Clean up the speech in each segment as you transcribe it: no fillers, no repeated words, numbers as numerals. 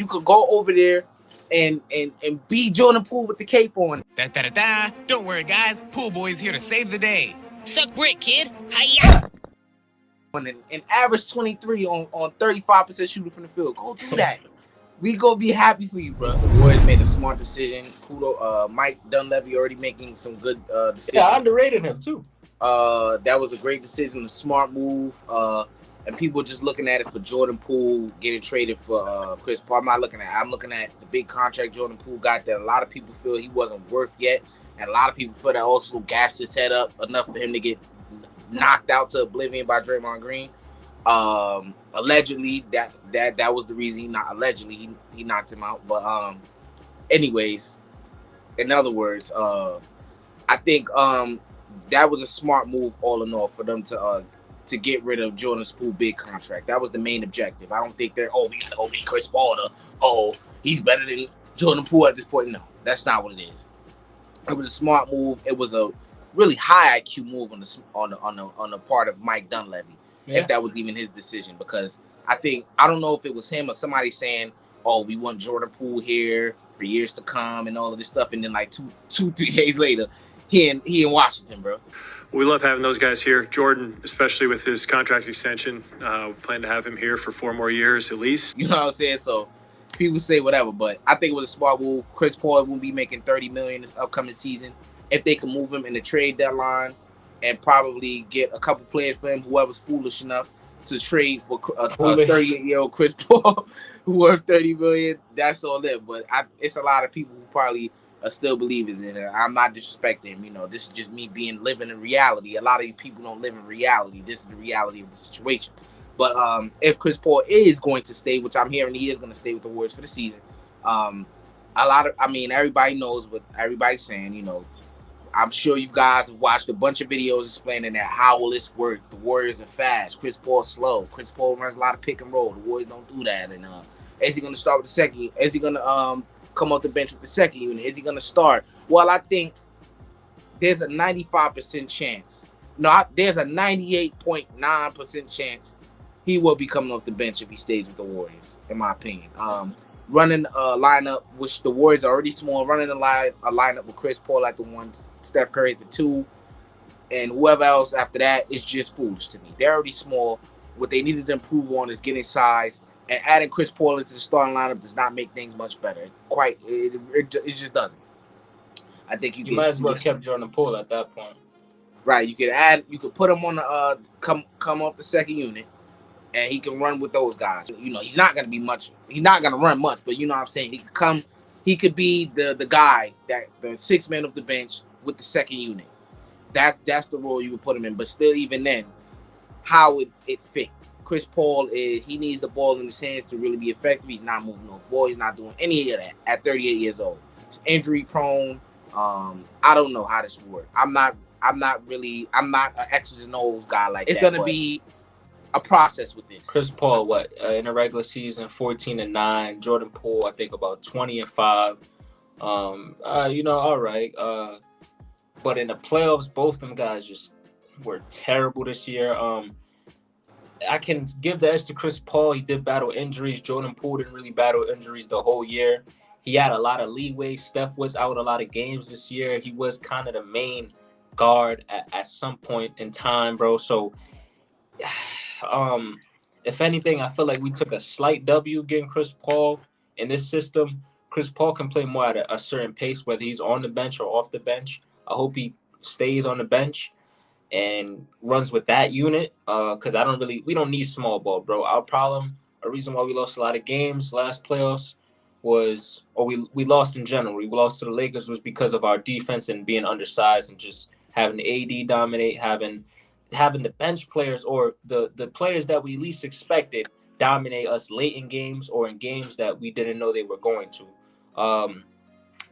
You could go over there and be Jordan Poole with the cape on. Da-da-da-da. Don't worry, guys. Pool Boy's here to save the day. Suck brick, kid. Hiya! And average 23 on 35% shooting from the field. Go do that. We gonna be happy for you, bro. The Warriors made a smart decision. Mike Dunleavy already making some good decisions. Yeah, I underrated him too. That was a great decision, a smart move. And people just looking at it for Jordan Poole getting traded for Chris Paul. I'm looking at the big contract Jordan Poole got that a lot of people feel he wasn't worth yet, and a lot of people feel that also gassed his head up enough for him to get knocked out to oblivion by Draymond Green. Allegedly, that was the reason he knocked him out. But anyways, in other words, I think that was a smart move all in all for them to get rid of Jordan Poole's big contract. That was the main objective. I don't think we got to go get Chris Paul he's better than Jordan Poole at this point. No, that's not what it is. It was a smart move. It was a really high IQ move on the part of Mike Dunleavy, if that was even his decision. Because I don't know if it was him or somebody saying, "Oh, we want Jordan Poole here for years to come" and all of this stuff, and then like 3 days later, he in Washington, bro. We love having those guys here. Jordan, especially with his contract extension, we plan to have him here for 4 more years at least. You know what I'm saying? So people say whatever, but I think it was a smart move. Chris Paul will be making $30 million this upcoming season. If they can move him in the trade deadline and probably get a couple players for him, whoever's foolish enough to trade for a 38-year-old Chris Paul who worth $30 million, that's all it. But it's a lot of people who probably are still believers in it. I'm not disrespecting him. You know, this is just me living in reality. A lot of you people don't live in reality. This is the reality of the situation. But if Chris Paul is going to stay, which I'm hearing he is going to stay with the Warriors for the season, everybody knows what everybody's saying. You know, I'm sure you guys have watched a bunch of videos explaining that how will this work. The Warriors are fast. Chris Paul's slow. Chris Paul runs a lot of pick and roll. The Warriors don't do that. And is he going to start with the second? Is he going to come off the bench with the second unit? Is he going to start? Well, I think there's a 95% chance. No, there's a 98.9% chance he will be coming off the bench if he stays with the Warriors, in my opinion. Running a lineup, which the Warriors are already small, running a lineup with Chris Paul at the 1, Steph Curry at the 2, and whoever else after that is just foolish to me. They're already small. What they needed to improve on is getting size, and adding Chris Paul into the starting lineup does not make things much better. It just doesn't. I think you might as well kept Jordan Poole at that point. Right, you could put him on the come off the second unit, and he can run with those guys. You know, he's not going to run much, but you know what I'm saying? He could be the guy, that the 6th man off the bench with the second unit. That's the role you would put him in. But still, even then, how would it fit? Chris Paul, he needs the ball in his hands to really be effective. He's not moving off ball. He's not doing any of that at 38 years old. He's injury prone. I don't know how this will work. I'm not an X's and O's guy like that. It's going to be a process with this. Chris Paul, in the regular season, 14-9. Jordan Poole, I think about 20-5. All right. But in the playoffs, both them guys just were terrible this year. I can give the edge to Chris Paul. He did battle injuries. Jordan Poole didn't really battle injuries the whole year. He had a lot of leeway. Steph was out a lot of games this year. He was kind of the main guard at some point in time, bro. So, if anything, I feel like we took a slight W getting Chris Paul in this system. Chris Paul can play more at a certain pace, whether he's on the bench or off the bench. I hope he stays on the bench and runs with that unit, because we don't need small ball, bro. Our problem, a reason why we lost a lot of games last playoffs we lost in general. We lost to the Lakers was because of our defense and being undersized and just having AD dominate, having the bench players or the players that we least expected dominate us late in games or in games that we didn't know they were going to.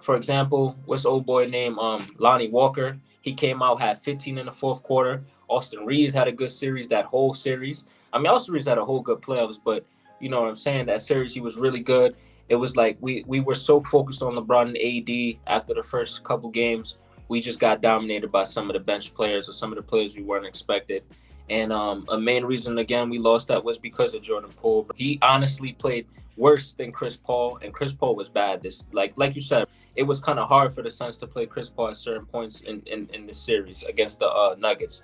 For example, what's old boy named Lonnie Walker? He came out, had 15 in the fourth quarter. Austin Reeves had a good series, that whole series. Austin Reeves had a whole good playoffs, but you know what I'm saying? That series, he was really good. It was like we were so focused on LeBron and AD after the first couple games. We just got dominated by some of the bench players or some of the players we weren't expected. And a main reason, again, we lost that was because of Jordan Poole. He honestly played worse than Chris Paul, and Chris Paul was bad. This like you said, it was kind of hard for the Suns to play Chris Paul at certain points in this series against the Nuggets.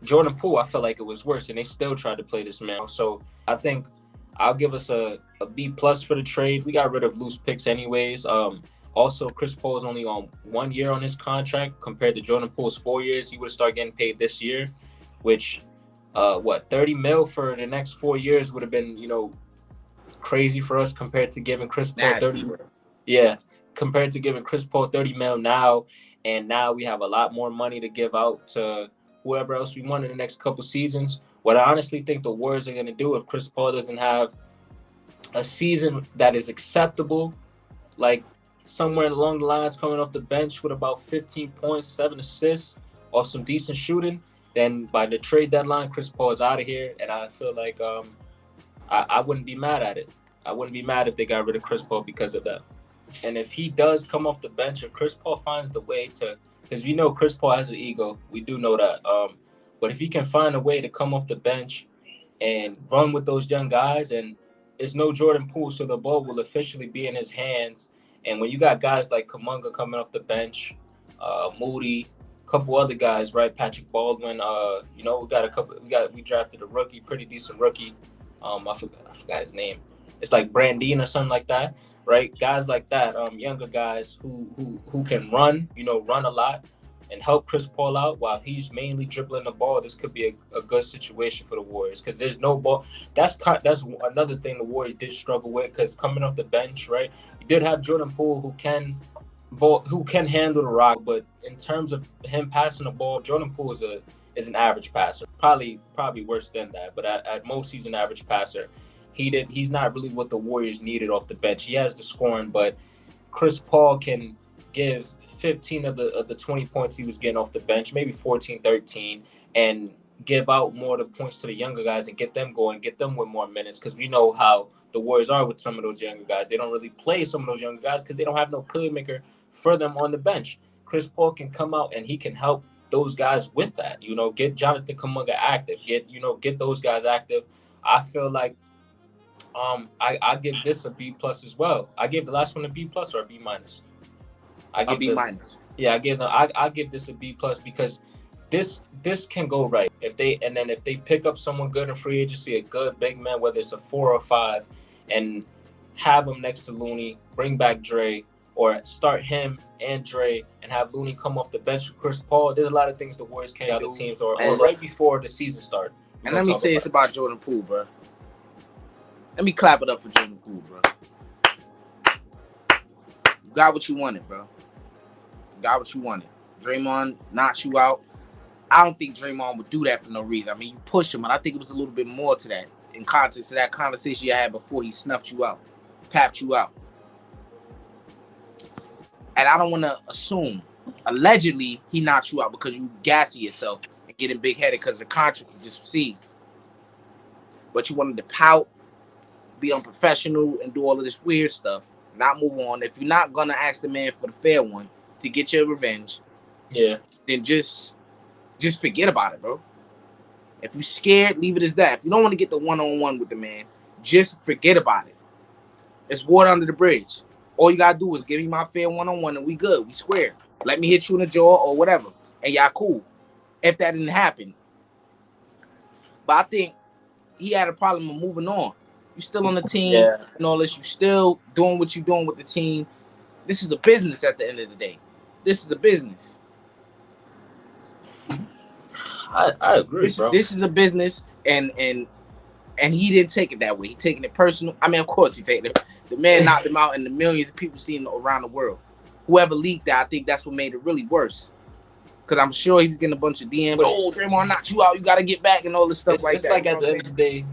Jordan Poole, I felt like it was worse, and they still tried to play this man. So I think I'll give us a B plus for the trade. We got rid of loose picks anyways. Also, Chris Paul is only on 1 year on his contract compared to Jordan Poole's 4 years. He would start getting paid this year, which 30 mil for the next 4 years would have been, crazy for us compared to giving Chris Paul 30. Yeah, compared to giving Chris Paul 30 mil now, and now we have a lot more money to give out to whoever else we want in the next couple seasons. What I honestly think the Warriors are going to do if Chris Paul doesn't have a season that is acceptable, like somewhere along the lines coming off the bench with about 15 points, 7 assists, or some decent shooting, then by the trade deadline, Chris Paul is out of here. And I feel like I wouldn't be mad at it. I wouldn't be mad if they got rid of Chris Paul because of that. And if he does come off the bench, if Chris Paul finds the way to, because we know Chris Paul has an ego, we do know that. But if he can find a way to come off the bench and run with those young guys, and it's no Jordan Poole, so the ball will officially be in his hands. And when you got guys like Kuminga coming off the bench, Moody, a couple other guys, right? Patrick Baldwin, we drafted a rookie, pretty decent rookie. I forgot his name. It's like Brandine or something like that, right? Guys like that, younger guys who can run, run a lot and help Chris Paul out while he's mainly dribbling the ball. This could be a good situation for the Warriors because there's no ball. That's another thing the Warriors did struggle with because coming off the bench, right? You did have Jordan Poole who can handle the rock, but in terms of him passing the ball, Jordan Poole is an average passer. Probably worse than that, but at most he's an average passer. He's not really what the Warriors needed off the bench. He has the scoring, but Chris Paul can give 15 of the 20 points he was getting off the bench, maybe 14, 13, and give out more of the points to the younger guys and get them going, get them with more minutes, because we know how the Warriors are with some of those younger guys. They don't really play some of those younger guys because they don't have no playmaker for them on the bench. Chris Paul can come out and he can help those guys with that. Get Jonathan Kuminga active, get those guys active. I feel like I give this a B plus as well. I gave the last one a B plus or a B minus. A B minus. Yeah, I give this a B plus because this can go right if they pick up someone good in free agency, a good big man, whether it's a 4 or 5, and have him next to Looney, bring back Dre, or start him and Dre and have Looney come off the bench with Chris Paul. There's a lot of things the Warriors can do teams or right before the season starts. And let me say this about Jordan Poole, bro. Let me clap it up for Jordan Poole, bro. You got what you wanted, bro. You got what you wanted. Draymond knocked you out. I don't think Draymond would do that for no reason. I mean, you pushed him, and I think it was a little bit more to that in context to that conversation you had before he snuffed you out, tapped you out. And I don't want to assume, allegedly, he knocked you out because you gassy yourself and getting big-headed because of the contract you just received. But you wanted to pout, be unprofessional, and do all of this weird stuff, not move on. If you're not going to ask the man for the fair one to get your revenge, then just forget about it, bro. If you're scared, leave it as that. If you don't want to get the one-on-one with the man, just forget about it. It's water under the bridge. All you got to do is give me my fair one-on-one and we good. We square. Let me hit you in the jaw or whatever. And y'all cool. If that didn't happen. But I think he had a problem with moving on. You still on the team and all this. You still doing what you're doing with the team. This is a business at the end of the day. This is a business. I agree, bro. This is a business, and he didn't take it that way. He taking it personal. I mean, of course he taking it. The man knocked him out, and the millions of people seen it around the world. Whoever leaked that, I think that's what made it really worse. Because I'm sure he was getting a bunch of DMs. Oh, Draymond knocked you out. You got to get back and all this stuff like that. It's like at the end of the day,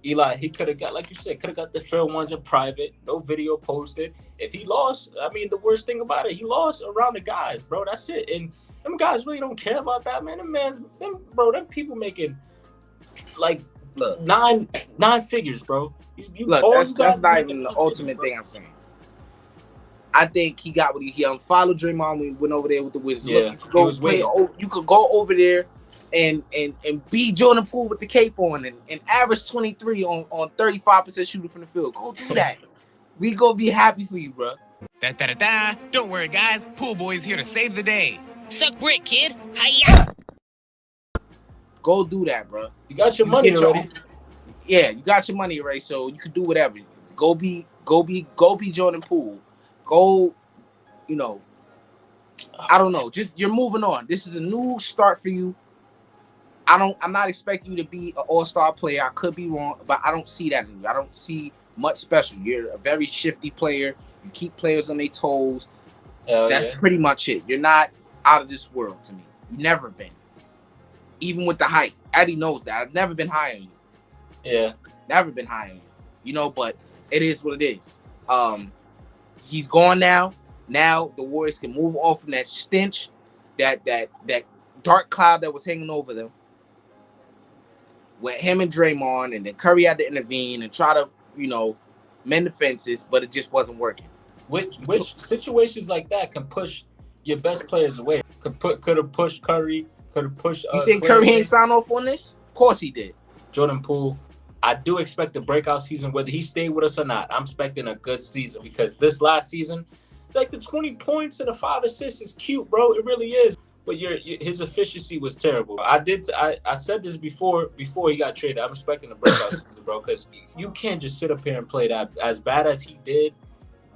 Eli, he could have got, like you said, the fair ones in private, no video posted. If he lost, I mean, the worst thing about it, he lost around the guys, bro. That's it. And them guys really don't care about that, man. Them people making like nine figures, bro. That's not even the ultimate thing I'm saying. I think he unfollowed Draymond when he went over there with the Wizards. Yeah, Look, you could go over there and be Jordan Poole with the cape on and average 23 on 35% shooting from the field. Go do that. We gonna be happy for you, bro. Da-da-da-da. Don't worry, guys. Pool Boy's here to save the day. Suck brick, kid. Hiya! Go do that, bro. You got your money already. Yeah, you got your money already, so you could do whatever. Go be Jordan Poole. Go, you know. I don't know. Just you're moving on. This is a new start for you. I'm not expecting you to be an all-star player. I could be wrong, but I don't see that in you. I don't see much special. You're a very shifty player. You keep players on their toes. That's pretty much it. You're not out of this world to me. You've never been. Even with the height. Eddie knows that. I've never been higher than you. Yeah. Never been higher than you. You know, but it is what it is. He's gone now. Now the Warriors can move on from that stench, that dark cloud that was hanging over them. With him and Draymond, and then Curry had to intervene and try to, mend the fences, but it just wasn't working. Which situations like that can push your best players away? Could have pushed Curry. Could have pushed. You think Curry ain't signed off on this? Of course he did. Jordan Poole. I do expect a breakout season, whether he stayed with us or not. I'm expecting a good season because this last season, like the 20 points and the 5 assists is cute, bro. It really is. But his efficiency was terrible. I said this before he got traded. I'm expecting a breakout season, bro, because you can't just sit up here and play that as bad as he did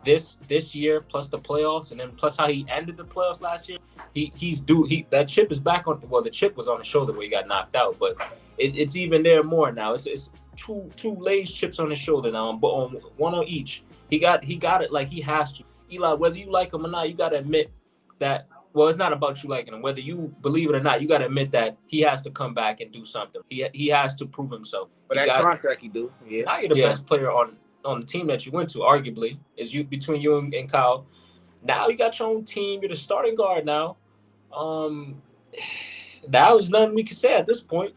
this year, plus the playoffs, and then plus how he ended the playoffs last year. That chip is back on. Well, the chip was on his shoulder where he got knocked out, but it's even there more now. It's two Lay's chips on his shoulder now, on one on each. He got it like he has to. Eli, whether you like him or not, you got to admit that. Well, it's not about you liking him. Whether you believe it or not, you got to admit that he has to come back and do something. He has to prove himself. But that contract he do. Yeah. Now you're the best player on the team that you went to, arguably, is between you and Kyle. Now you got your own team. You're the starting guard now. That was nothing we could say at this point.